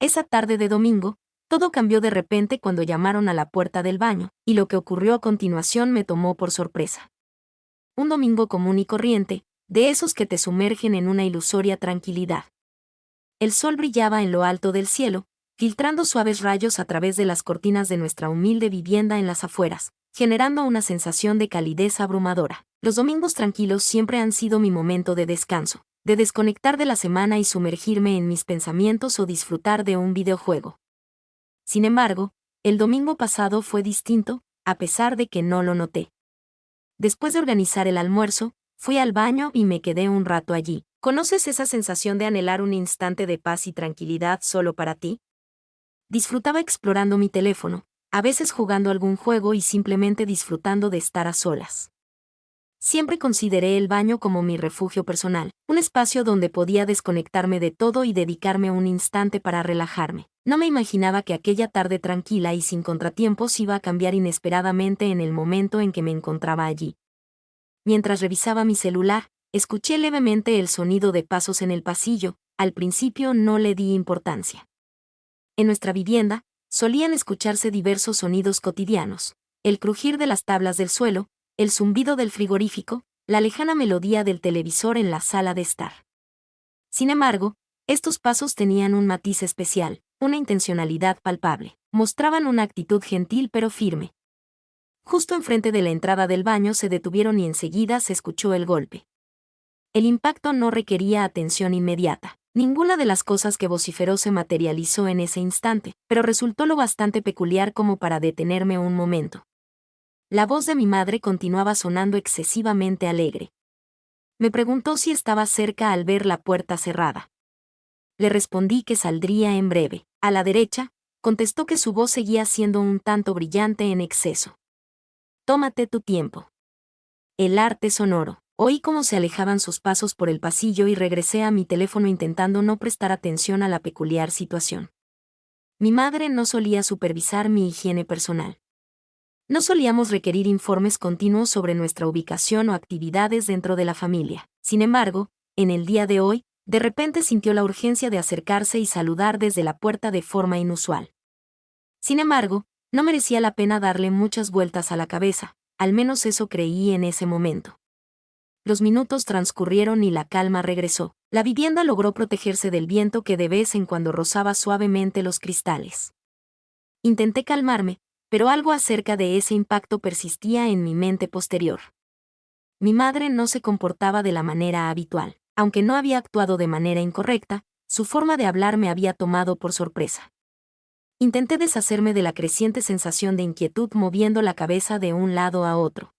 Esa tarde de domingo, todo cambió de repente cuando llamaron a la puerta del baño, y lo que ocurrió a continuación me tomó por sorpresa. Un domingo común y corriente, de esos que te sumergen en una ilusoria tranquilidad. El sol brillaba en lo alto del cielo, filtrando suaves rayos a través de las cortinas de nuestra humilde vivienda en las afueras, generando una sensación de calidez abrumadora. Los domingos tranquilos siempre han sido mi momento de descanso, de desconectar de la semana y sumergirme en mis pensamientos o disfrutar de un videojuego. Sin embargo, el domingo pasado fue distinto, a pesar de que no lo noté. Después de organizar el almuerzo, fui al baño y me quedé un rato allí. ¿Conoces esa sensación de anhelar un instante de paz y tranquilidad solo para ti? Disfrutaba explorando mi teléfono, a veces jugando algún juego y simplemente disfrutando de estar a solas. Siempre consideré el baño como mi refugio personal, un espacio donde podía desconectarme de todo y dedicarme un instante para relajarme. No me imaginaba que aquella tarde tranquila y sin contratiempos iba a cambiar inesperadamente en el momento en que me encontraba allí. Mientras revisaba mi celular, escuché levemente el sonido de pasos en el pasillo. Al principio no le di importancia. En nuestra vivienda, solían escucharse diversos sonidos cotidianos: el crujir de las tablas del suelo, el zumbido del frigorífico, la lejana melodía del televisor en la sala de estar. Sin embargo, estos pasos tenían un matiz especial, una intencionalidad palpable. Mostraban una actitud gentil pero firme. Justo enfrente de la entrada del baño se detuvieron y enseguida se escuchó el golpe. El impacto no requería atención inmediata. Ninguna de las cosas que vociferó se materializó en ese instante, pero resultó lo bastante peculiar como para detenerme un momento. La voz de mi madre continuaba sonando excesivamente alegre. Me preguntó si estaba cerca al ver la puerta cerrada. Le respondí que saldría en breve. A la derecha, contestó que su voz seguía siendo un tanto brillante en exceso. Tómate tu tiempo. El arte sonoro. Oí cómo se alejaban sus pasos por el pasillo y regresé a mi teléfono intentando no prestar atención a la peculiar situación. Mi madre no solía supervisar mi higiene personal. No solíamos requerir informes continuos sobre nuestra ubicación o actividades dentro de la familia. Sin embargo, en el día de hoy, de repente sintió la urgencia de acercarse y saludar desde la puerta de forma inusual. Sin embargo, no merecía la pena darle muchas vueltas a la cabeza, al menos eso creí en ese momento. Los minutos transcurrieron y la calma regresó. La vivienda logró protegerse del viento que de vez en cuando rozaba suavemente los cristales. Intenté calmarme, pero algo acerca de ese impacto persistía en mi mente posterior. Mi madre no se comportaba de la manera habitual. Aunque no había actuado de manera incorrecta, su forma de hablar me había tomado por sorpresa. Intenté deshacerme de la creciente sensación de inquietud moviendo la cabeza de un lado a otro.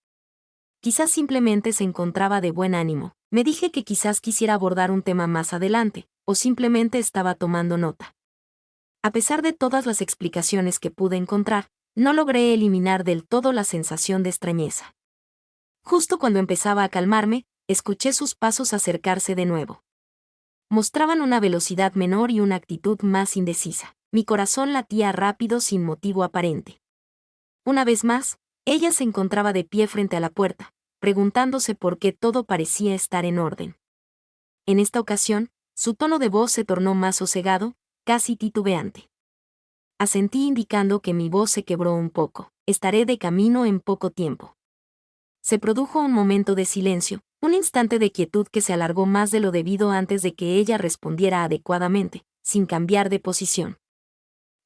Quizás simplemente se encontraba de buen ánimo. Me dije que quizás quisiera abordar un tema más adelante, o simplemente estaba tomando nota. A pesar de todas las explicaciones que pude encontrar, no logré eliminar del todo la sensación de extrañeza. Justo cuando empezaba a calmarme, escuché sus pasos acercarse de nuevo. Mostraban una velocidad menor y una actitud más indecisa. Mi corazón latía rápido sin motivo aparente. Una vez más, ella se encontraba de pie frente a la puerta, preguntándose por qué todo parecía estar en orden. En esta ocasión, su tono de voz se tornó más sosegado, casi titubeante. Asentí indicando que mi voz se quebró un poco. Estaré de camino en poco tiempo. Se produjo un momento de silencio, un instante de quietud que se alargó más de lo debido antes de que ella respondiera adecuadamente, sin cambiar de posición.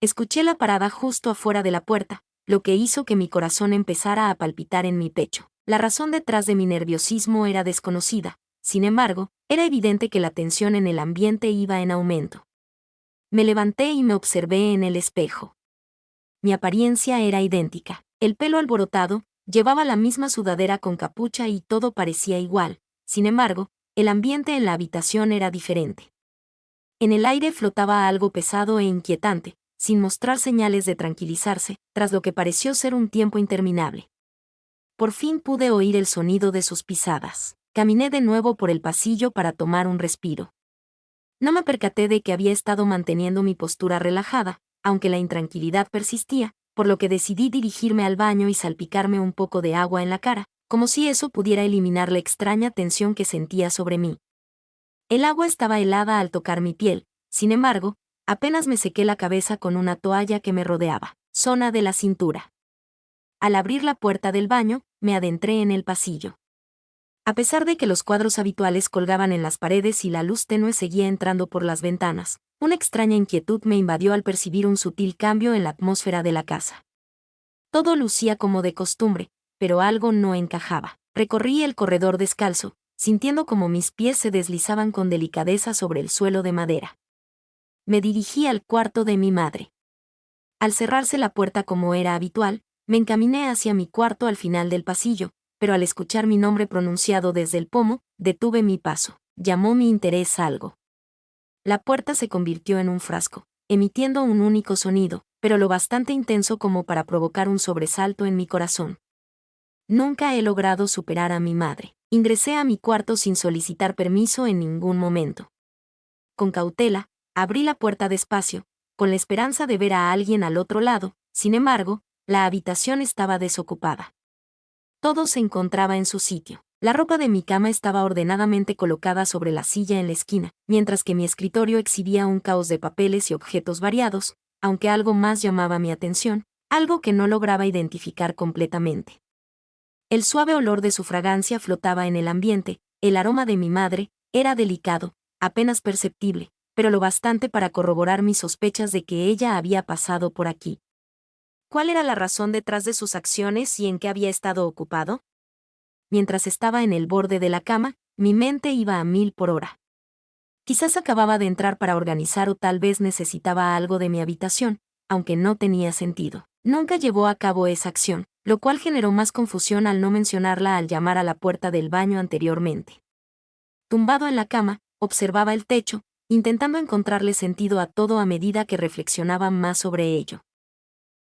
Escuché la parada justo afuera de la puerta, lo que hizo que mi corazón empezara a palpitar en mi pecho. La razón detrás de mi nerviosismo era desconocida, sin embargo, era evidente que la tensión en el ambiente iba en aumento. Me levanté y me observé en el espejo. Mi apariencia era idéntica. El pelo alborotado, llevaba la misma sudadera con capucha y todo parecía igual. Sin embargo, el ambiente en la habitación era diferente. En el aire flotaba algo pesado e inquietante, sin mostrar señales de tranquilizarse, tras lo que pareció ser un tiempo interminable. Por fin pude oír el sonido de sus pisadas. Caminé de nuevo por el pasillo para tomar un respiro. No me percaté de que había estado manteniendo mi postura relajada, aunque la intranquilidad persistía, por lo que decidí dirigirme al baño y salpicarme un poco de agua en la cara, como si eso pudiera eliminar la extraña tensión que sentía sobre mí. El agua estaba helada al tocar mi piel, sin embargo, Apenas me sequé la cabeza con una toalla que me rodeaba, zona de la cintura. Al abrir la puerta del baño, me adentré en el pasillo. A pesar de que los cuadros habituales colgaban en las paredes y la luz tenue seguía entrando por las ventanas, una extraña inquietud me invadió al percibir un sutil cambio en la atmósfera de la casa. Todo lucía como de costumbre, pero algo no encajaba. Recorrí el corredor descalzo, sintiendo como mis pies se deslizaban con delicadeza sobre el suelo de madera. Me dirigí al cuarto de mi madre. Al cerrarse la puerta como era habitual, me encaminé hacia mi cuarto al final del pasillo, pero al escuchar mi nombre pronunciado desde el pomo, detuve mi paso. Llamó mi interés algo. La puerta se convirtió en un frasco, emitiendo un único sonido, pero lo bastante intenso como para provocar un sobresalto en mi corazón. Nunca he logrado superar a mi madre. Ingresé a mi cuarto sin solicitar permiso en ningún momento. Con cautela, abrí la puerta despacio, con la esperanza de ver a alguien al otro lado. Sin embargo, la habitación estaba desocupada. Todo se encontraba en su sitio. La ropa de mi cama estaba ordenadamente colocada sobre la silla en la esquina, mientras que mi escritorio exhibía un caos de papeles y objetos variados, aunque algo más llamaba mi atención, algo que no lograba identificar completamente. El suave olor de su fragancia flotaba en el ambiente, el aroma de mi madre era delicado, apenas perceptible, pero lo bastante para corroborar mis sospechas de que ella había pasado por aquí. ¿Cuál era la razón detrás de sus acciones y en qué había estado ocupado? Mientras estaba en el borde de la cama, mi mente iba a 1000 por hora. Quizás acababa de entrar para organizar o tal vez necesitaba algo de mi habitación, aunque no tenía sentido. Nunca llevó a cabo esa acción, lo cual generó más confusión al no mencionarla al llamar a la puerta del baño anteriormente. Tumbado en la cama, observaba el techo, intentando encontrarle sentido a todo a medida que reflexionaba más sobre ello.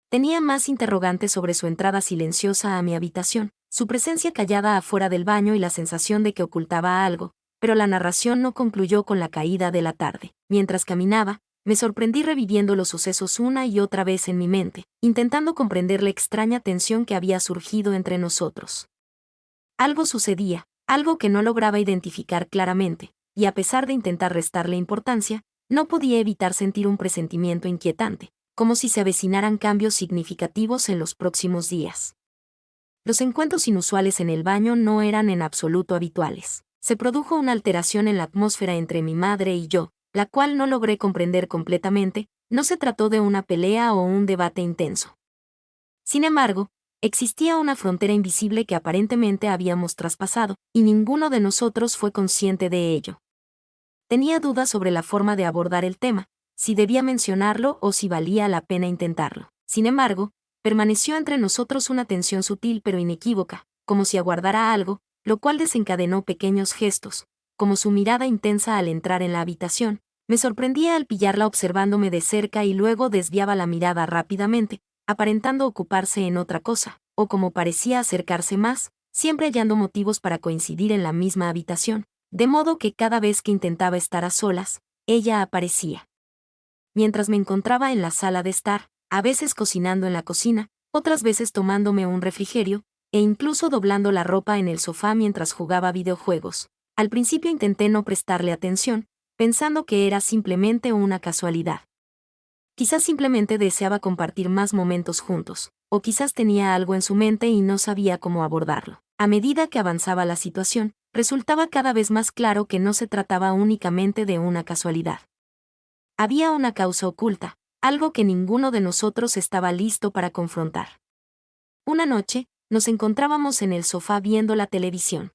Tenía más interrogantes sobre su entrada silenciosa a mi habitación, su presencia callada afuera del baño y la sensación de que ocultaba algo, pero la narración no concluyó con la caída de la tarde. Mientras caminaba, me sorprendí reviviendo los sucesos una y otra vez en mi mente, intentando comprender la extraña tensión que había surgido entre nosotros. Algo sucedía, algo que no lograba identificar claramente, y a pesar de intentar restarle importancia, no podía evitar sentir un presentimiento inquietante, como si se avecinaran cambios significativos en los próximos días. Los encuentros inusuales en el baño no eran en absoluto habituales. Se produjo una alteración en la atmósfera entre mi madre y yo, la cual no logré comprender completamente. No se trató de una pelea o un debate intenso. Sin embargo, existía una frontera invisible que aparentemente habíamos traspasado, y ninguno de nosotros fue consciente de ello. Tenía dudas sobre la forma de abordar el tema, si debía mencionarlo o si valía la pena intentarlo. Sin embargo, permaneció entre nosotros una tensión sutil pero inequívoca, como si aguardara algo, lo cual desencadenó pequeños gestos, como su mirada intensa al entrar en la habitación. Me sorprendía al pillarla observándome de cerca y luego desviaba la mirada rápidamente, aparentando ocuparse en otra cosa, o como parecía acercarse más, siempre hallando motivos para coincidir en la misma habitación, de modo que cada vez que intentaba estar a solas, ella aparecía. Mientras me encontraba en la sala de estar, a veces cocinando en la cocina, otras veces tomándome un refrigerio, e incluso doblando la ropa en el sofá mientras jugaba videojuegos. Al principio intenté no prestarle atención, pensando que era simplemente una casualidad. Quizás simplemente deseaba compartir más momentos juntos, o quizás tenía algo en su mente y no sabía cómo abordarlo. A medida que avanzaba la situación, resultaba cada vez más claro que no se trataba únicamente de una casualidad. Había una causa oculta, algo que ninguno de nosotros estaba listo para confrontar. Una noche, nos encontrábamos en el sofá viendo la televisión.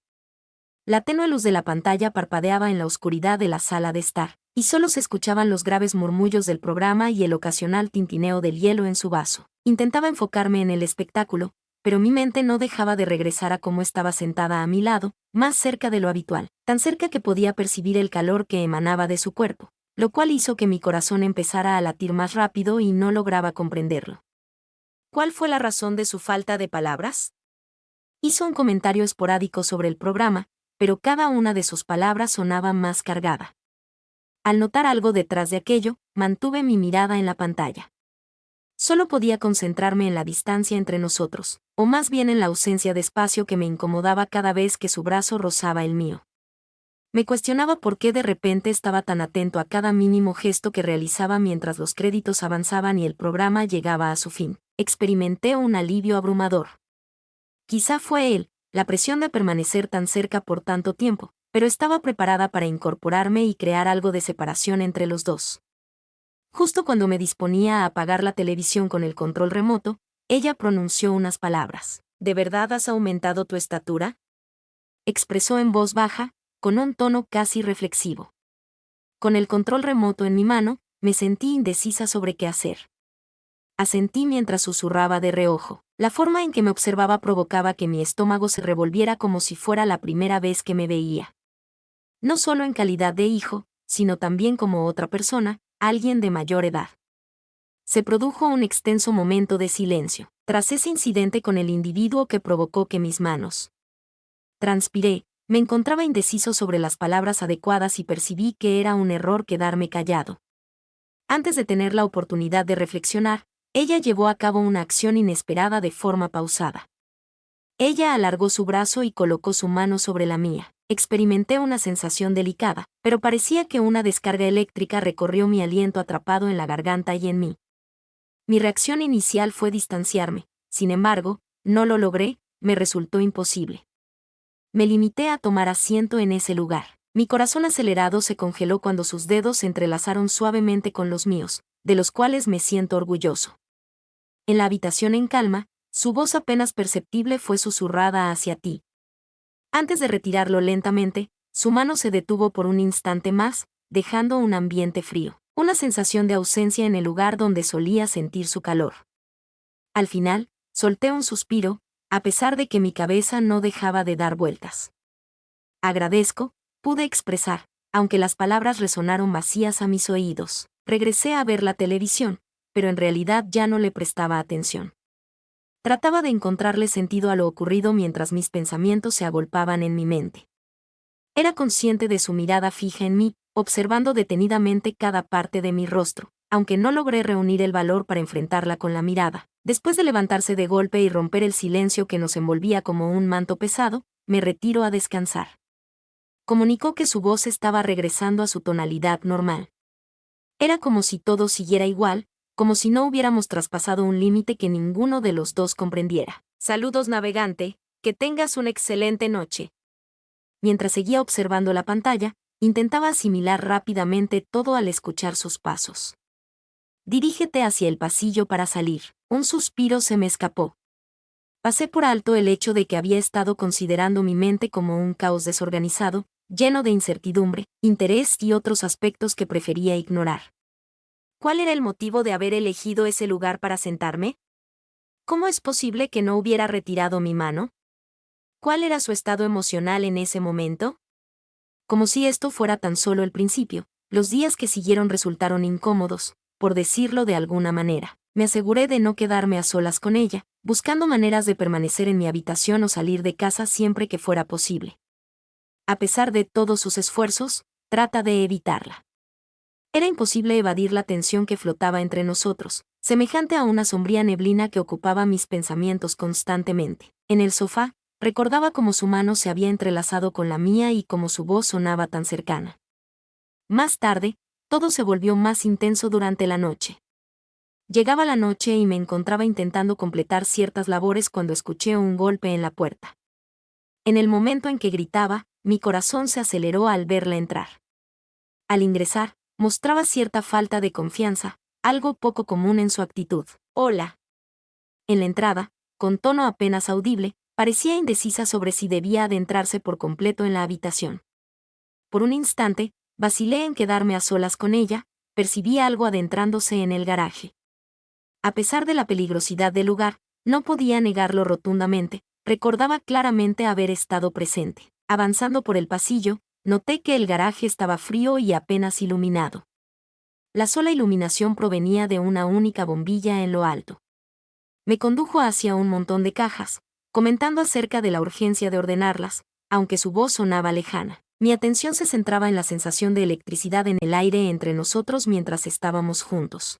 La tenue luz de la pantalla parpadeaba en la oscuridad de la sala de estar, y solo se escuchaban los graves murmullos del programa y el ocasional tintineo del hielo en su vaso. Intentaba enfocarme en el espectáculo, pero mi mente no dejaba de regresar a cómo estaba sentada a mi lado, más cerca de lo habitual, tan cerca que podía percibir el calor que emanaba de su cuerpo, lo cual hizo que mi corazón empezara a latir más rápido y no lograba comprenderlo. ¿Cuál fue la razón de su falta de palabras? Hizo un comentario esporádico sobre el programa, pero cada una de sus palabras sonaba más cargada. Al notar algo detrás de aquello, mantuve mi mirada en la pantalla. Solo podía concentrarme en la distancia entre nosotros, o más bien en la ausencia de espacio que me incomodaba cada vez que su brazo rozaba el mío. Me cuestionaba por qué de repente estaba tan atento a cada mínimo gesto que realizaba mientras los créditos avanzaban y el programa llegaba a su fin. Experimenté un alivio abrumador. Quizá fue él, la presión de permanecer tan cerca por tanto tiempo, pero estaba preparada para incorporarme y crear algo de separación entre los dos. Justo cuando me disponía a apagar la televisión con el control remoto, ella pronunció unas palabras. ¿De verdad has aumentado tu estatura?, expresó en voz baja, con un tono casi reflexivo. Con el control remoto en mi mano, me sentí indecisa sobre qué hacer. Asentí mientras susurraba de reojo. La forma en que me observaba provocaba que mi estómago se revolviera como si fuera la primera vez que me veía. No solo en calidad de hijo, sino también como otra persona, alguien de mayor edad. Se produjo un extenso momento de silencio, tras ese incidente con el individuo que provocó que mis manos. Transpiré, me encontraba indeciso sobre las palabras adecuadas y percibí que era un error quedarme callado. Antes de tener la oportunidad de reflexionar, ella llevó a cabo una acción inesperada de forma pausada. Ella alargó su brazo y colocó su mano sobre la mía. Experimenté una sensación delicada, pero parecía que una descarga eléctrica recorrió mi aliento atrapado en la garganta y en mí. Mi reacción inicial fue distanciarme, sin embargo, no lo logré, me resultó imposible. Me limité a tomar asiento en ese lugar. Mi corazón acelerado se congeló cuando sus dedos se entrelazaron suavemente con los míos, de los cuales me siento orgulloso. En la habitación en calma, su voz apenas perceptible fue susurrada hacia ti. Antes de retirarlo lentamente, su mano se detuvo por un instante más, dejando un ambiente frío, una sensación de ausencia en el lugar donde solía sentir su calor. Al final, solté un suspiro, a pesar de que mi cabeza no dejaba de dar vueltas. Agradezco, pude expresar, aunque las palabras resonaron vacías a mis oídos. Regresé a ver la televisión, pero en realidad ya no le prestaba atención. Trataba de encontrarle sentido a lo ocurrido mientras mis pensamientos se agolpaban en mi mente. Era consciente de su mirada fija en mí, observando detenidamente cada parte de mi rostro, aunque no logré reunir el valor para enfrentarla con la mirada. Después de levantarse de golpe y romper el silencio que nos envolvía como un manto pesado, me retiro a descansar. Comunicó que su voz estaba regresando a su tonalidad normal. Era como si todo siguiera igual, como si no hubiéramos traspasado un límite que ninguno de los dos comprendiera. Saludos, navegante, que tengas una excelente noche. Mientras seguía observando la pantalla, intentaba asimilar rápidamente todo al escuchar sus pasos. Dirígete hacia el pasillo para salir. Un suspiro se me escapó. Pasé por alto el hecho de que había estado considerando mi mente como un caos desorganizado, lleno de incertidumbre, interés y otros aspectos que prefería ignorar. ¿Cuál era el motivo de haber elegido ese lugar para sentarme? ¿Cómo es posible que no hubiera retirado mi mano? ¿Cuál era su estado emocional en ese momento? Como si esto fuera tan solo el principio, los días que siguieron resultaron incómodos, por decirlo de alguna manera. Me aseguré de no quedarme a solas con ella, buscando maneras de permanecer en mi habitación o salir de casa siempre que fuera posible. A pesar de todos sus esfuerzos, trata de evitarla. Era imposible evadir la tensión que flotaba entre nosotros, semejante a una sombría neblina que ocupaba mis pensamientos constantemente. En el sofá, recordaba cómo su mano se había entrelazado con la mía y cómo su voz sonaba tan cercana. Más tarde, todo se volvió más intenso durante la noche. Llegaba la noche y me encontraba intentando completar ciertas labores cuando escuché un golpe en la puerta. En el momento en que gritaba, mi corazón se aceleró al verla entrar. Al ingresar, mostraba cierta falta de confianza, algo poco común en su actitud. Hola. En la entrada, con tono apenas audible, parecía indecisa sobre si debía adentrarse por completo en la habitación. Por un instante, vacilé en quedarme a solas con ella, percibí algo adentrándose en el garaje. A pesar de la peligrosidad del lugar, no podía negarlo rotundamente, recordaba claramente haber estado presente. Avanzando por el pasillo, noté que el garaje estaba frío y apenas iluminado. La sola iluminación provenía de una única bombilla en lo alto. Me condujo hacia un montón de cajas, comentando acerca de la urgencia de ordenarlas, aunque su voz sonaba lejana. Mi atención se centraba en la sensación de electricidad en el aire entre nosotros mientras estábamos juntos.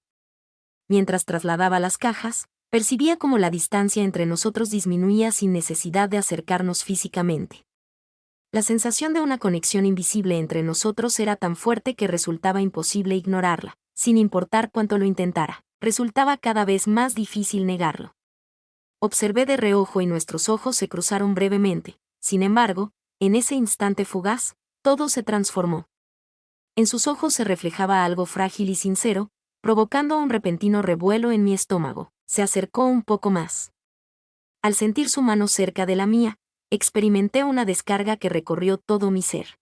Mientras trasladaba las cajas, percibía cómo la distancia entre nosotros disminuía sin necesidad de acercarnos físicamente. La sensación de una conexión invisible entre nosotros era tan fuerte que resultaba imposible ignorarla, sin importar cuánto lo intentara. Resultaba cada vez más difícil negarlo. Observé de reojo y nuestros ojos se cruzaron brevemente. Sin embargo, en ese instante fugaz, todo se transformó. En sus ojos se reflejaba algo frágil y sincero, provocando un repentino revuelo en mi estómago. Se acercó un poco más. Al sentir su mano cerca de la mía, experimenté una descarga que recorrió todo mi ser.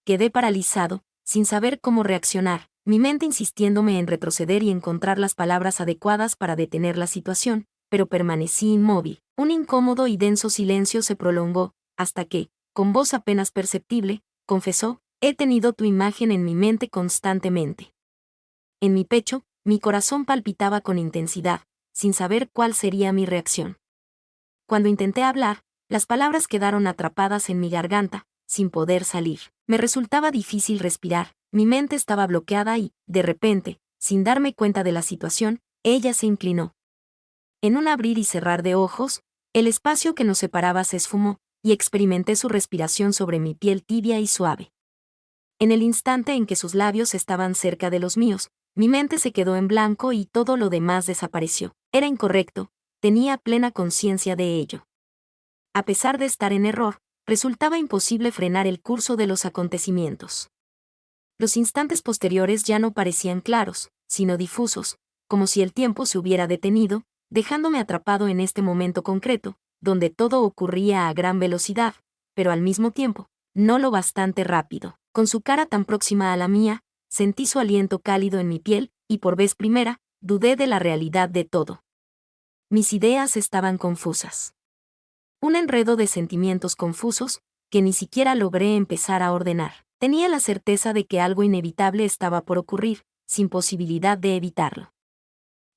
Quedé paralizado, sin saber cómo reaccionar, mi mente insistiéndome en retroceder y encontrar las palabras adecuadas para detener la situación, pero permanecí inmóvil. Un incómodo y denso silencio se prolongó, hasta que, con voz apenas perceptible, confesó: «He tenido tu imagen en mi mente constantemente». En mi pecho, mi corazón palpitaba con intensidad, sin saber cuál sería mi reacción. Cuando intenté hablar, las palabras quedaron atrapadas en mi garganta, sin poder salir. Me resultaba difícil respirar, mi mente estaba bloqueada y, de repente, sin darme cuenta de la situación, ella se inclinó. En un abrir y cerrar de ojos, el espacio que nos separaba se esfumó, y experimenté su respiración sobre mi piel tibia y suave. En el instante en que sus labios estaban cerca de los míos, mi mente se quedó en blanco y todo lo demás desapareció. Era incorrecto, tenía plena conciencia de ello. A pesar de estar en error, resultaba imposible frenar el curso de los acontecimientos. Los instantes posteriores ya no parecían claros, sino difusos, como si el tiempo se hubiera detenido, dejándome atrapado en este momento concreto, donde todo ocurría a gran velocidad, pero al mismo tiempo, no lo bastante rápido. Con su cara tan próxima a la mía, sentí su aliento cálido en mi piel, y por vez primera, dudé de la realidad de todo. Mis ideas estaban confusas. Un enredo de sentimientos confusos, que ni siquiera logré empezar a ordenar. Tenía la certeza de que algo inevitable estaba por ocurrir, sin posibilidad de evitarlo.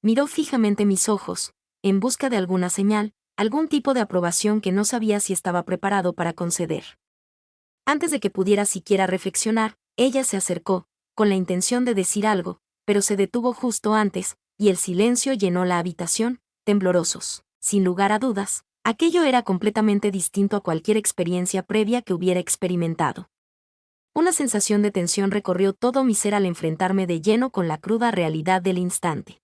Miró fijamente mis ojos, en busca de alguna señal, algún tipo de aprobación que no sabía si estaba preparado para conceder. Antes de que pudiera siquiera reflexionar, ella se acercó, con la intención de decir algo, pero se detuvo justo antes, y el silencio llenó la habitación, temblorosos. Sin lugar a dudas, aquello era completamente distinto a cualquier experiencia previa que hubiera experimentado. Una sensación de tensión recorrió todo mi ser al enfrentarme de lleno con la cruda realidad del instante.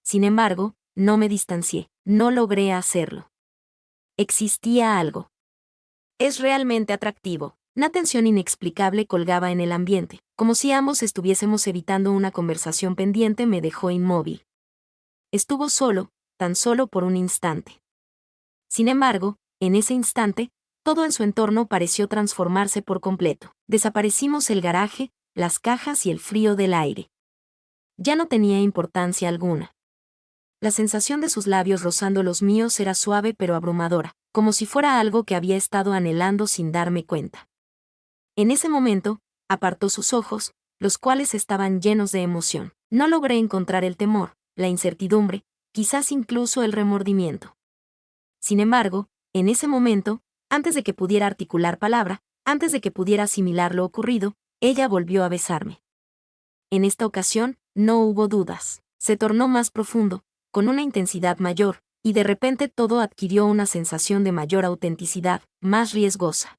Sin embargo, no me distancié, no logré hacerlo. Existía algo. Es realmente atractivo. Una tensión inexplicable colgaba en el ambiente, como si ambos estuviésemos evitando una conversación pendiente. Me dejó inmóvil. Estuvo solo, tan solo por un instante. Sin embargo, en ese instante, todo en su entorno pareció transformarse por completo. Desaparecimos el garaje, las cajas y el frío del aire. Ya no tenía importancia alguna. La sensación de sus labios rozando los míos era suave pero abrumadora, como si fuera algo que había estado anhelando sin darme cuenta. En ese momento, apartó sus ojos, los cuales estaban llenos de emoción. No logré encontrar el temor, la incertidumbre, quizás incluso el remordimiento. Sin embargo, en ese momento, antes de que pudiera articular palabra, antes de que pudiera asimilar lo ocurrido, ella volvió a besarme. En esta ocasión, no hubo dudas. Se tornó más profundo, con una intensidad mayor, y de repente todo adquirió una sensación de mayor autenticidad, más riesgosa.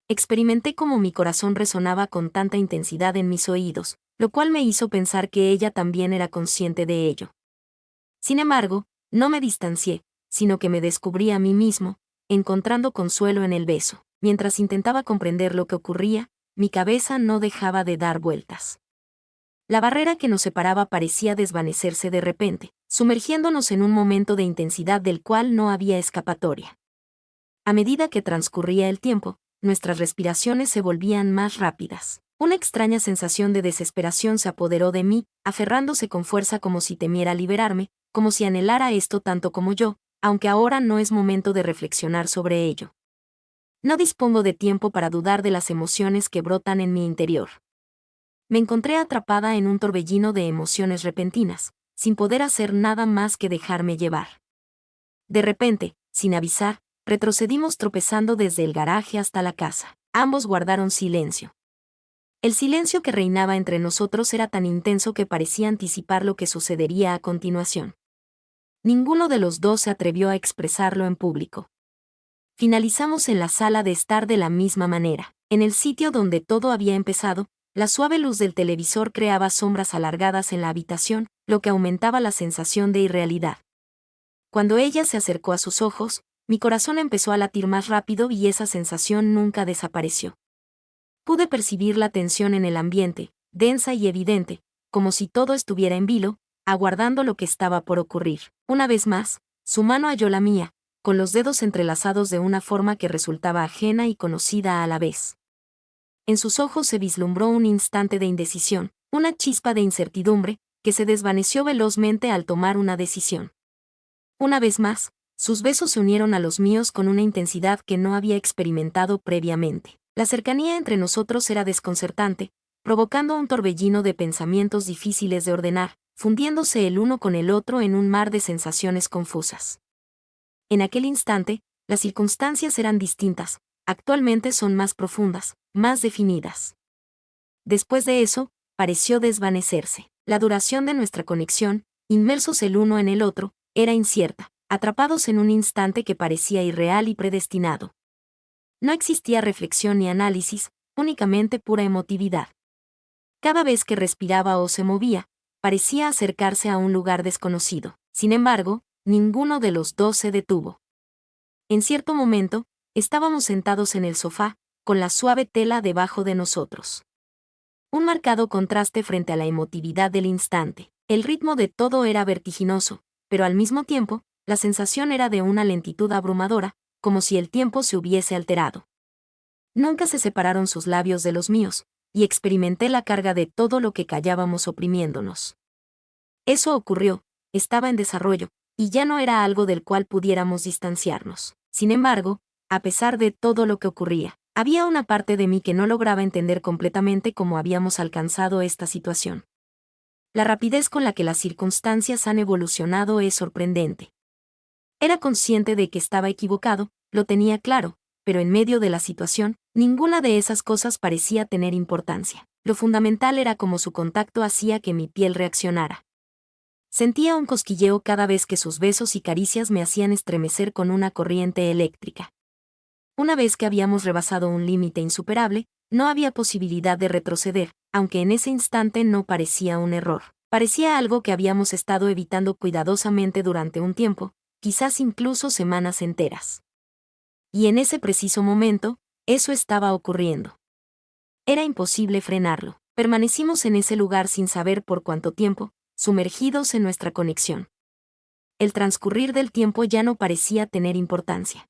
Experimenté cómo mi corazón resonaba con tanta intensidad en mis oídos, lo cual me hizo pensar que ella también era consciente de ello. Sin embargo, no me distancié, sino que me descubrí a mí mismo, encontrando consuelo en el beso. Mientras intentaba comprender lo que ocurría, mi cabeza no dejaba de dar vueltas. La barrera que nos separaba parecía desvanecerse de repente, sumergiéndonos en un momento de intensidad del cual no había escapatoria. A medida que transcurría el tiempo, nuestras respiraciones se volvían más rápidas. Una extraña sensación de desesperación se apoderó de mí, aferrándose con fuerza como si temiera liberarme, como si anhelara esto tanto como yo, aunque ahora no es momento de reflexionar sobre ello. No dispongo de tiempo para dudar de las emociones que brotan en mi interior. Me encontré atrapada en un torbellino de emociones repentinas, sin poder hacer nada más que dejarme llevar. De repente, sin avisar, retrocedimos tropezando desde el garaje hasta la casa. Ambos guardaron silencio. El silencio que reinaba entre nosotros era tan intenso que parecía anticipar lo que sucedería a continuación. Ninguno de los dos se atrevió a expresarlo en público. Finalizamos en la sala de estar de la misma manera. En el sitio donde todo había empezado, la suave luz del televisor creaba sombras alargadas en la habitación, lo que aumentaba la sensación de irrealidad. Cuando ella se acercó a sus ojos, mi corazón empezó a latir más rápido y esa sensación nunca desapareció. Pude percibir la tensión en el ambiente, densa y evidente, como si todo estuviera en vilo, aguardando lo que estaba por ocurrir. Una vez más, su mano halló la mía, con los dedos entrelazados de una forma que resultaba ajena y conocida a la vez. En sus ojos se vislumbró un instante de indecisión, una chispa de incertidumbre, que se desvaneció velozmente al tomar una decisión. Una vez más, sus besos se unieron a los míos con una intensidad que no había experimentado previamente. La cercanía entre nosotros era desconcertante, provocando un torbellino de pensamientos difíciles de ordenar, fundiéndose el uno con el otro en un mar de sensaciones confusas. En aquel instante, las circunstancias eran distintas, actualmente son más profundas, más definidas. Después de eso, pareció desvanecerse. La duración de nuestra conexión, inmersos el uno en el otro, era incierta, atrapados en un instante que parecía irreal y predestinado. No existía reflexión ni análisis, únicamente pura emotividad. Cada vez que respiraba o se movía, parecía acercarse a un lugar desconocido. Sin embargo, ninguno de los dos se detuvo. En cierto momento, estábamos sentados en el sofá, con la suave tela debajo de nosotros. Un marcado contraste frente a la emotividad del instante. El ritmo de todo era vertiginoso, pero al mismo tiempo, la sensación era de una lentitud abrumadora, como si el tiempo se hubiese alterado. Nunca se separaron sus labios de los míos, y experimenté la carga de todo lo que callábamos oprimiéndonos. Eso ocurrió, estaba en desarrollo, y ya no era algo del cual pudiéramos distanciarnos. Sin embargo, a pesar de todo lo que ocurría, había una parte de mí que no lograba entender completamente cómo habíamos alcanzado esta situación. La rapidez con la que las circunstancias han evolucionado es sorprendente. Era consciente de que estaba equivocado, lo tenía claro, pero en medio de la situación, ninguna de esas cosas parecía tener importancia. Lo fundamental era cómo su contacto hacía que mi piel reaccionara. Sentía un cosquilleo cada vez que sus besos y caricias me hacían estremecer con una corriente eléctrica. Una vez que habíamos rebasado un límite insuperable, no había posibilidad de retroceder, aunque en ese instante no parecía un error. Parecía algo que habíamos estado evitando cuidadosamente durante un tiempo, quizás incluso semanas enteras. Y en ese preciso momento, eso estaba ocurriendo. Era imposible frenarlo. Permanecimos en ese lugar sin saber por cuánto tiempo, sumergidos en nuestra conexión. El transcurrir del tiempo ya no parecía tener importancia.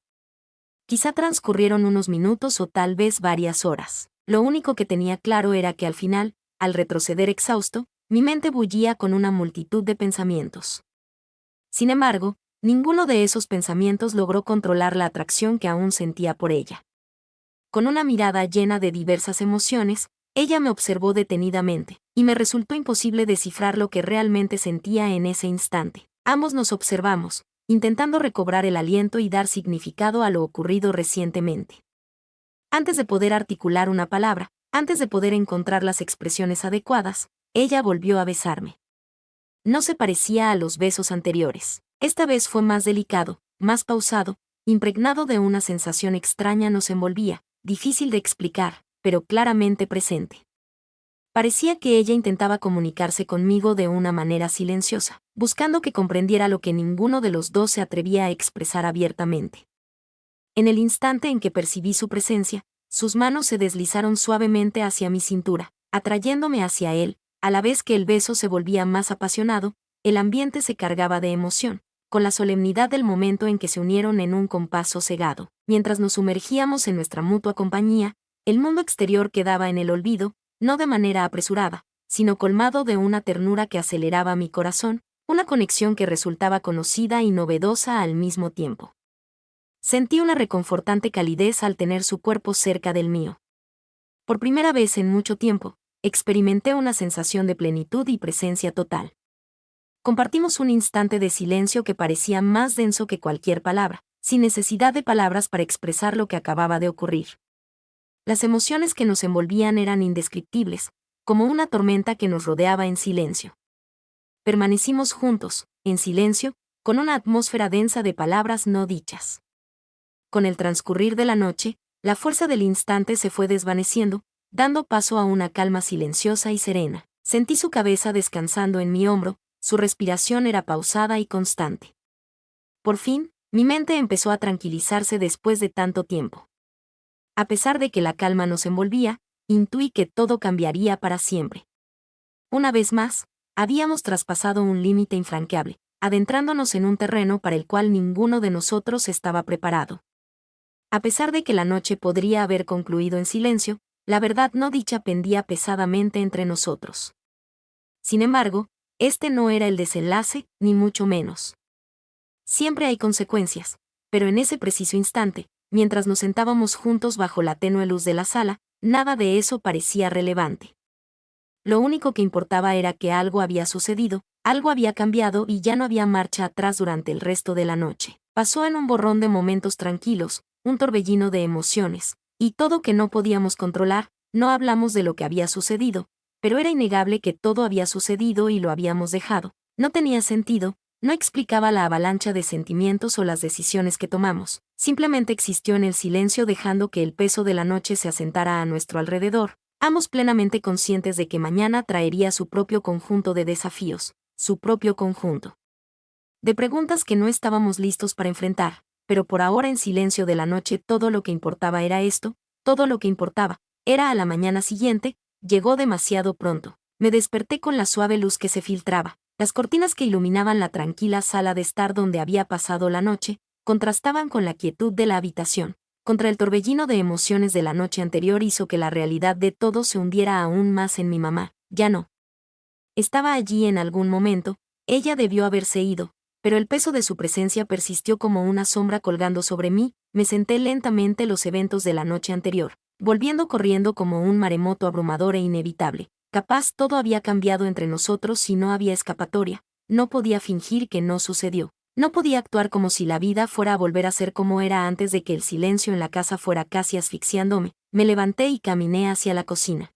Quizá transcurrieron unos minutos o tal vez varias horas. Lo único que tenía claro era que al final, al retroceder exhausto, mi mente bullía con una multitud de pensamientos. Sin embargo, ninguno de esos pensamientos logró controlar la atracción que aún sentía por ella. Con una mirada llena de diversas emociones, ella me observó detenidamente, y me resultó imposible descifrar lo que realmente sentía en ese instante. Ambos nos observamos, intentando recobrar el aliento y dar significado a lo ocurrido recientemente. Antes de poder articular una palabra, antes de poder encontrar las expresiones adecuadas, ella volvió a besarme. No se parecía a los besos anteriores. Esta vez fue más delicado, más pausado, impregnado de una sensación extraña nos envolvía, difícil de explicar, pero claramente presente. Parecía que ella intentaba comunicarse conmigo de una manera silenciosa, buscando que comprendiera lo que ninguno de los dos se atrevía a expresar abiertamente. En el instante en que percibí su presencia, sus manos se deslizaron suavemente hacia mi cintura, atrayéndome hacia él, a la vez que el beso se volvía más apasionado, el ambiente se cargaba de emoción, con la solemnidad del momento en que se unieron en un compás sosegado. Mientras nos sumergíamos en nuestra mutua compañía, el mundo exterior quedaba en el olvido, no de manera apresurada, sino colmado de una ternura que aceleraba mi corazón, una conexión que resultaba conocida y novedosa al mismo tiempo. Sentí una reconfortante calidez al tener su cuerpo cerca del mío. Por primera vez en mucho tiempo, experimenté una sensación de plenitud y presencia total. Compartimos un instante de silencio que parecía más denso que cualquier palabra, sin necesidad de palabras para expresar lo que acababa de ocurrir. Las emociones que nos envolvían eran indescriptibles, como una tormenta que nos rodeaba en silencio. Permanecimos juntos, en silencio, con una atmósfera densa de palabras no dichas. con el transcurrir de la noche, la fuerza del instante se fue desvaneciendo, dando paso a una calma silenciosa y serena. Sentí su cabeza descansando en mi hombro, su respiración era pausada y constante. Por fin, mi mente empezó a tranquilizarse después de tanto tiempo. A pesar de que la calma nos envolvía, intuí que todo cambiaría para siempre. Una vez más, habíamos traspasado un límite infranqueable, adentrándonos en un terreno para el cual ninguno de nosotros estaba preparado. A pesar de que la noche podría haber concluido en silencio, la verdad no dicha pendía pesadamente entre nosotros. Sin embargo, este no era el desenlace, ni mucho menos. Siempre hay consecuencias, pero en ese preciso instante, mientras nos sentábamos juntos bajo la tenue luz de la sala, nada de eso parecía relevante. Lo único que importaba era que algo había sucedido, algo había cambiado y ya no había marcha atrás durante el resto de la noche. Pasó en un borrón de momentos tranquilos, un torbellino de emociones, y todo que no podíamos controlar. No hablamos de lo que había sucedido, pero era innegable que todo había sucedido y lo habíamos dejado. No tenía sentido, no explicaba la avalancha de sentimientos o las decisiones que tomamos. Simplemente existió en el silencio dejando que el peso de la noche se asentara a nuestro alrededor, ambos plenamente conscientes de que mañana traería su propio conjunto de desafíos, su propio conjunto de preguntas que no estábamos listos para enfrentar, pero por ahora en silencio de la noche todo lo que importaba era esto, todo lo que importaba, era a la mañana siguiente, llegó demasiado pronto. Me desperté con la suave luz que se filtraba. Las cortinas que iluminaban la tranquila sala de estar donde había pasado la noche, contrastaban con la quietud de la habitación. Contra el torbellino de emociones de la noche anterior hizo que la realidad de todo se hundiera aún más en mi mamá. Ya no estaba allí en algún momento, ella debió haberse ido, pero el peso de su presencia persistió como una sombra colgando sobre mí. Me senté lentamente los eventos de la noche anterior, volviendo corriendo como un maremoto abrumador e inevitable. Capaz todo había cambiado entre nosotros y no había escapatoria. No podía fingir que no sucedió. No podía actuar como si la vida fuera a volver a ser como era antes de que el silencio en la casa fuera casi asfixiándome. Me levanté y caminé hacia la cocina,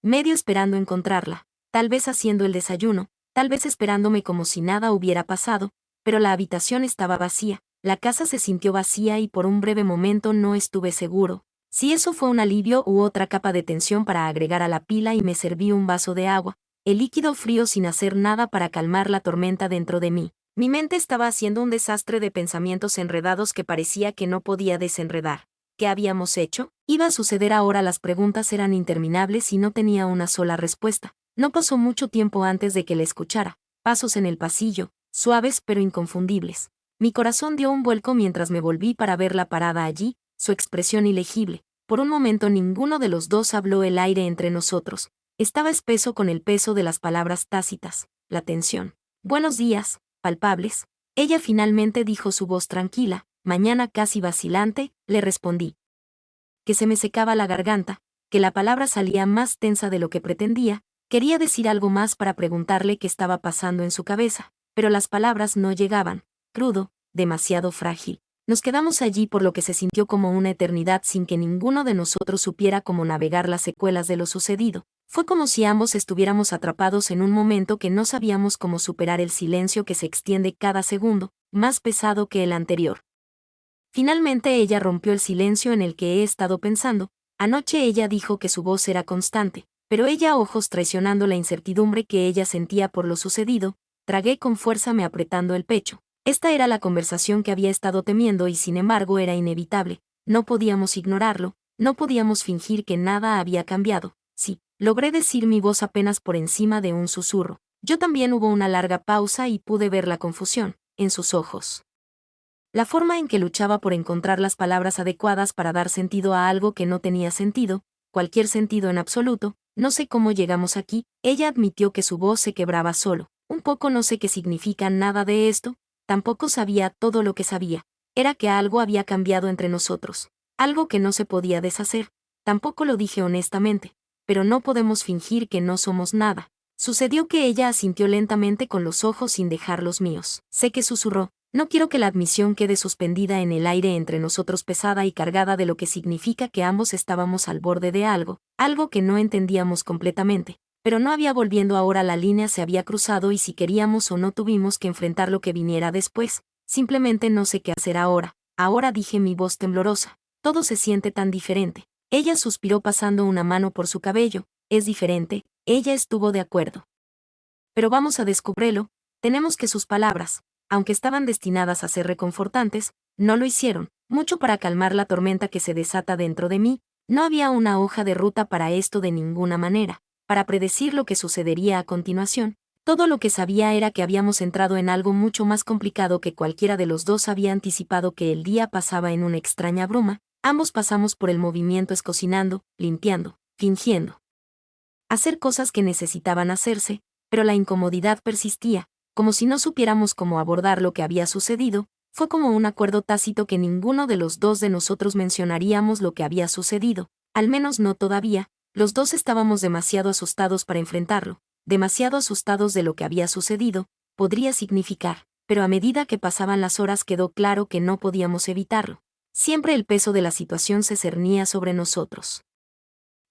medio esperando encontrarla, tal vez haciendo el desayuno, tal vez esperándome como si nada hubiera pasado, pero la habitación estaba vacía, la casa se sintió vacía y por un breve momento no estuve seguro si eso fue un alivio u otra capa de tensión para agregar a la pila, y me serví un vaso de agua, el líquido frío sin hacer nada para calmar la tormenta dentro de mí. Mi mente estaba haciendo un desastre de pensamientos enredados que parecía que no podía desenredar. ¿Qué habíamos hecho? ¿Iba a suceder ahora? Las preguntas eran interminables y no tenía una sola respuesta. No pasó mucho tiempo antes de que le escuchara. Pasos en el pasillo, suaves pero inconfundibles. Mi corazón dio un vuelco mientras me volví para verla parada allí, su expresión ilegible. Por un momento ninguno de los dos habló. El aire entre nosotros estaba espeso con el peso de las palabras tácitas, la tensión. Buenos días, palpables. Ella finalmente dijo, su voz tranquila. Mañana casi vacilante, le respondí. Que se me secaba la garganta, que la palabra salía más tensa de lo que pretendía. Quería decir algo más para preguntarle qué estaba pasando en su cabeza, pero las palabras no llegaban. Crudo, demasiado frágil. Nos quedamos allí por lo que se sintió como una eternidad sin que ninguno de nosotros supiera cómo navegar las secuelas de lo sucedido. Fue como si ambos estuviéramos atrapados en un momento que no sabíamos cómo superar, el silencio que se extiende cada segundo, más pesado que el anterior. Finalmente ella rompió el silencio en el que he estado pensando. Anoche ella dijo que su voz era constante, pero ella, ojos traicionando la incertidumbre que ella sentía por lo sucedido. Tragué con fuerza, me apretando el pecho. Esta era la conversación que había estado temiendo y sin embargo era inevitable. No podíamos ignorarlo, no podíamos fingir que nada había cambiado. Sí, logré decir, mi voz apenas por encima de un susurro. Yo también. Hubo una larga pausa y pude ver la confusión en sus ojos. La forma en que luchaba por encontrar las palabras adecuadas para dar sentido a algo que no tenía sentido, cualquier sentido en absoluto. No sé cómo llegamos aquí. Ella admitió que su voz se quebraba solo. Un poco. No sé qué significa nada de esto. Tampoco sabía. Todo lo que sabía era que algo había cambiado entre nosotros, algo que no se podía deshacer. Tampoco lo dije honestamente, pero no podemos fingir que no somos nada. Sucedió que ella asintió lentamente con los ojos sin dejar los míos. Sé que susurró. No quiero que la admisión quede suspendida en el aire entre nosotros, pesada y cargada de lo que significa que ambos estábamos al borde de algo que no entendíamos completamente. Pero no había volviendo ahora, la línea se había cruzado y si queríamos o no tuvimos que enfrentar lo que viniera después. Simplemente no sé qué hacer ahora. ahora dije mi voz temblorosa. Todo se siente tan diferente. Ella suspiró pasando una mano por su cabello. Es diferente, ella estuvo de acuerdo. Pero vamos a descubrirlo, tenemos que sus palabras, aunque estaban destinadas a ser reconfortantes, no lo hicieron, mucho para calmar la tormenta que se desata dentro de mí. No había una hoja de ruta para esto de ninguna manera, para predecir lo que sucedería a continuación. Todo lo que sabía era que habíamos entrado en algo mucho más complicado que cualquiera de los dos había anticipado, que el día pasaba en una extraña bruma. Ambos pasamos por el movimiento cocinando, limpiando, fingiendo hacer cosas que necesitaban hacerse, pero la incomodidad persistía, como si no supiéramos cómo abordar lo que había sucedido. Fue como un acuerdo tácito que ninguno de los dos de nosotros mencionaríamos lo que había sucedido, al menos no todavía. Los dos estábamos demasiado asustados para enfrentarlo, demasiado asustados de lo que había sucedido, podría significar, pero a medida que pasaban las horas quedó claro que no podíamos evitarlo. Siempre el peso de la situación se cernía sobre nosotros.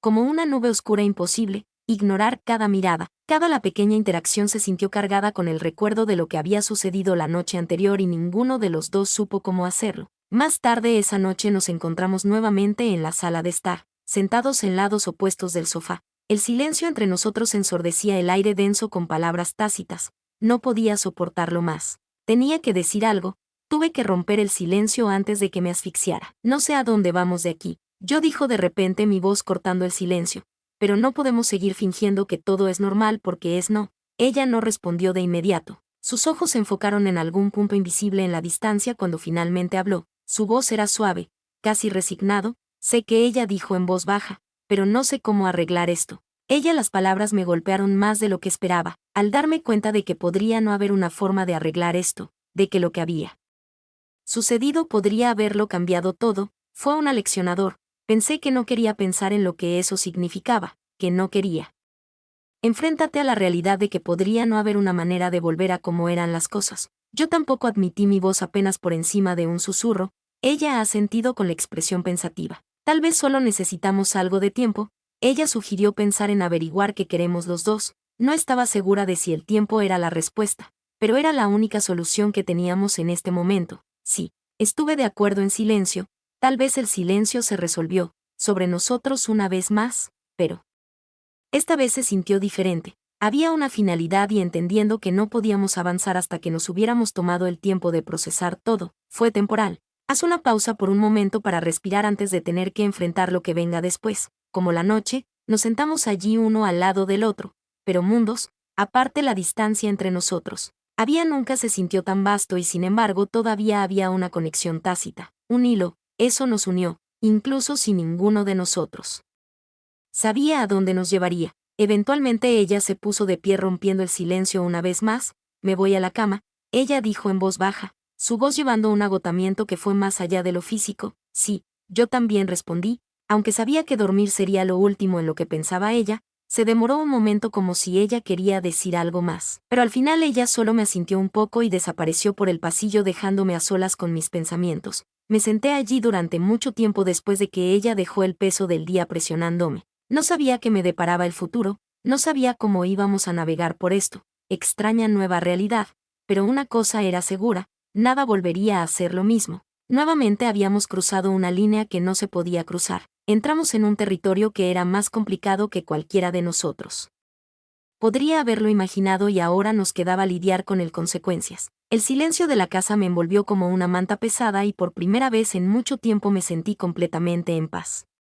Como una nube oscura imposible, ignorar cada mirada, cada la pequeña interacción se sintió cargada con el recuerdo de lo que había sucedido la noche anterior y ninguno de los dos supo cómo hacerlo. Más tarde esa noche nos encontramos nuevamente en la sala de estar, sentados en lados opuestos del sofá. El silencio entre nosotros ensordecía el aire denso con palabras tácitas. No podía soportarlo más. Tenía que decir algo, tuve que romper el silencio antes de que me asfixiara. No sé a dónde vamos de aquí, yo dijo de repente, mi voz cortando el silencio. Pero no podemos seguir fingiendo que todo es normal porque es no. Ella no respondió de inmediato. Sus ojos se enfocaron en algún punto invisible en la distancia cuando finalmente habló. Su voz era suave, casi resignado. Sé que ella dijo en voz baja, pero no sé cómo arreglar esto. Las palabras me golpearon más de lo que esperaba, al darme cuenta de que podría no haber una forma de arreglar esto, de que lo que había sucedido podría haberlo cambiado todo. Fue un aleccionador. Pensé que no quería pensar en lo que eso significaba, que no quería. Enfréntate a la realidad de que podría no haber una manera de volver a cómo eran las cosas. Yo tampoco, admití, mi voz apenas por encima de un susurro. Ella ha sentido con la expresión pensativa. Tal vez solo necesitamos algo de tiempo. Ella sugirió pensar en averiguar qué queremos los dos. No estaba segura de si el tiempo era la respuesta, pero era la única solución que teníamos en este momento. Sí, estuve de acuerdo en silencio. Tal vez el silencio se resolvió sobre nosotros una vez más, pero esta vez se sintió diferente. Había una finalidad y entendiendo que no podíamos avanzar hasta que nos hubiéramos tomado el tiempo de procesar todo, fue temporal. Haz una pausa por un momento para respirar antes de tener que enfrentar lo que venga después. Como la noche, nos sentamos allí uno al lado del otro, pero mundos aparte. La distancia entre nosotros nunca se sintió tan vasto y sin embargo todavía había una conexión tácita, un hilo. Eso nos unió, incluso si ninguno de nosotros sabía a dónde nos llevaría. Eventualmente ella se puso de pie rompiendo el silencio una vez más. Me voy a la cama, ella dijo en voz baja, su voz llevando un agotamiento que fue más allá de lo físico. Sí, yo también respondí, aunque sabía que dormir sería lo último en lo que pensaba ella. Se demoró un momento como si ella quería decir algo más, pero al final ella solo me asintió un poco y desapareció por el pasillo dejándome a solas con mis pensamientos. Me senté allí durante mucho tiempo después de que ella dejó el peso del día presionándome. No sabía qué me deparaba el futuro, no sabía cómo íbamos a navegar por esto extraña nueva realidad, pero una cosa era segura, nada volvería a ser lo mismo. Nuevamente habíamos cruzado una línea que no se podía cruzar. Entramos en un territorio que era más complicado que cualquiera de nosotros podría haberlo imaginado y ahora nos quedaba lidiar con el consecuencias. El silencio de la casa me envolvió como una manta pesada y por primera vez en mucho tiempo me sentí completamente en paz.